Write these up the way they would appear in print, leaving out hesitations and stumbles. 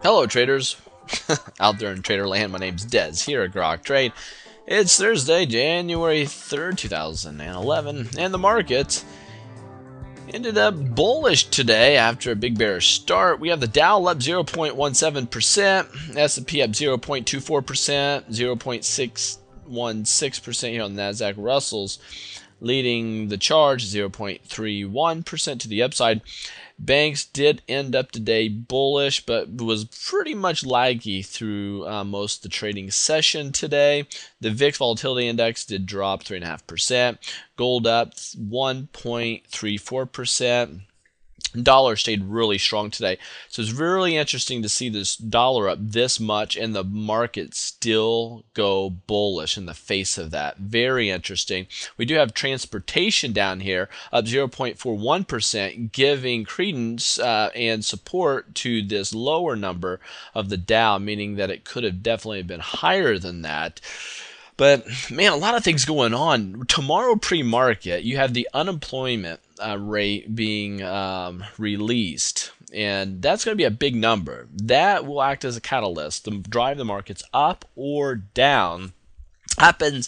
Hello, traders out there in trader land. My name's Dez here at Grok Trade. It's Thursday, January 3rd, 2011, and the market ended up bullish today after a big bearish start. We have the Dow up 0.17%, S&P up 0.24%, 0.616% here on the Nasdaq. Russell's leading the charge, 0.31% to the upside. Banks did end up today bullish, but was pretty much laggy through most of the trading session today. The VIX Volatility Index did drop 3.5%. Gold up 1.34%. Dollar stayed really strong today. So it's really interesting to see this dollar up this much and the market still go bullish in the face of that. Very interesting. We do have transportation down here up 0.41%, giving credence and support to this lower number of the Dow, meaning that it could have definitely been higher than that. But man, a lot of things going on. Tomorrow pre-market, you have the unemployment rate being released, and that's going to be a big number. That will act as a catalyst to drive the markets up or down. Happens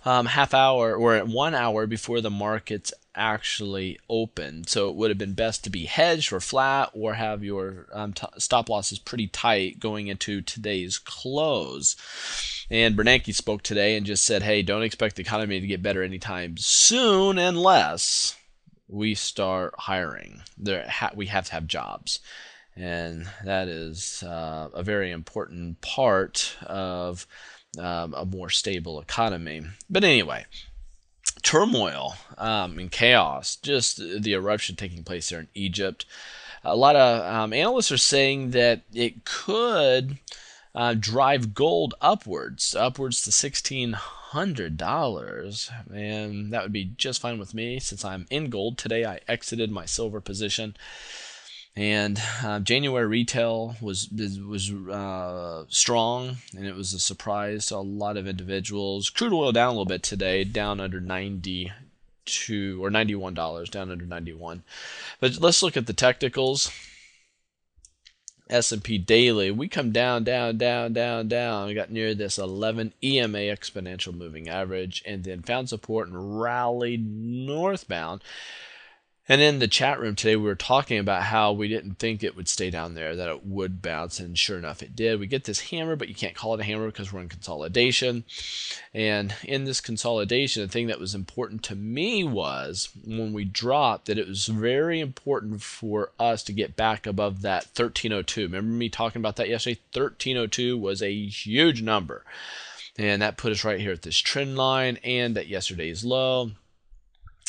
half hour or 1 hour before the markets actually open. So it would have been best to be hedged or flat or have your stop losses pretty tight going into today's close. And Bernanke spoke today and just said, hey, don't expect the economy to get better anytime soon unless we start hiring. We have to have jobs. And that is a very important part of a more stable economy. But anyway, turmoil and chaos, just the eruption taking place there in Egypt. A lot of analysts are saying that it could drive gold upwards to $1,600, and that would be just fine with me since I'm in gold. Today I exited my silver position, and January retail was strong, and it was a surprise to a lot of individuals. Crude oil down a little bit today, down under 92 or $91, down under 91. But let's look at the technicals. S&P daily, we come down. We got near this 11 EMA exponential moving average, and then found support and rallied northbound. And in the chat room today, we were talking about how we didn't think it would stay down there, that it would bounce, and sure enough, it did. We get this hammer, but you can't call it a hammer because we're in consolidation. And in this consolidation, the thing that was important to me was when we dropped that it was very important for us to get back above that 1302. Remember me talking about that yesterday? 1302 was a huge number. And that put us right here at this trend line and at yesterday's low.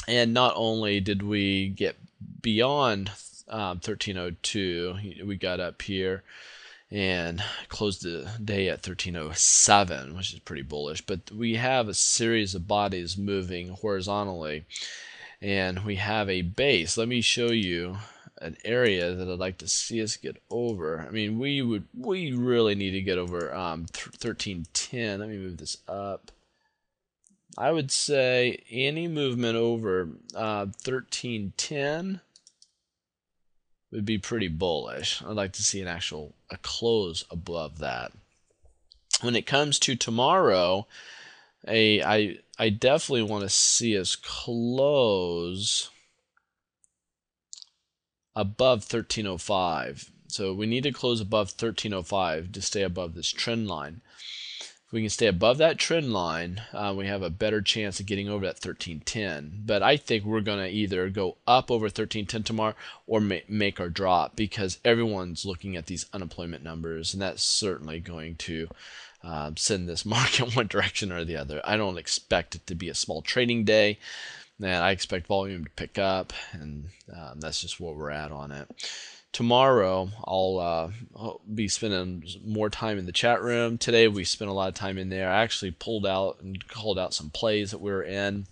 And not only did we get beyond 1302, we got up here and closed the day at 1307, which is pretty bullish. But we have a series of bodies moving horizontally, and we have a base. Let me show you an area that I'd like to see us get over. I mean, we really need to get over 1310. Let me move this up. I would say any movement over 1310 would be pretty bullish. I'd like to see a close above that. When it comes to tomorrow, I definitely want to see us close above 1305. So we need to close above 1305 to stay above this trend line. If we can stay above that trend line, we have a better chance of getting over that 1310. But I think we're going to either go up over 1310 tomorrow or make our drop, because everyone's looking at these unemployment numbers, and that's certainly going to send this market one direction or the other. I don't expect it to be a small trading day, and I expect volume to pick up, and that's just where we're at on it. Tomorrow, I'll be spending more time in the chat room. Today, we spent a lot of time in there. I actually pulled out and called out some plays that we were in.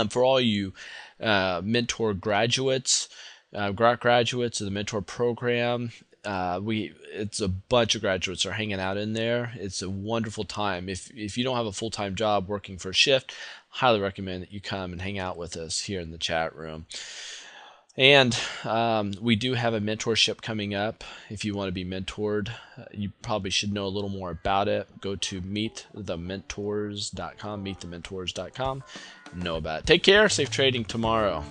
For all you mentor graduates, Grok graduates of the mentor program, it's a bunch of graduates are hanging out in there. It's a wonderful time. If you don't have a full-time job working for a shift, highly recommend that you come and hang out with us here in the chat room. And we do have a mentorship coming up. If you want to be mentored, you probably should know a little more about it. Go to meetthementors.com, meetthementors.com, and know about it. Take care. Safe trading tomorrow.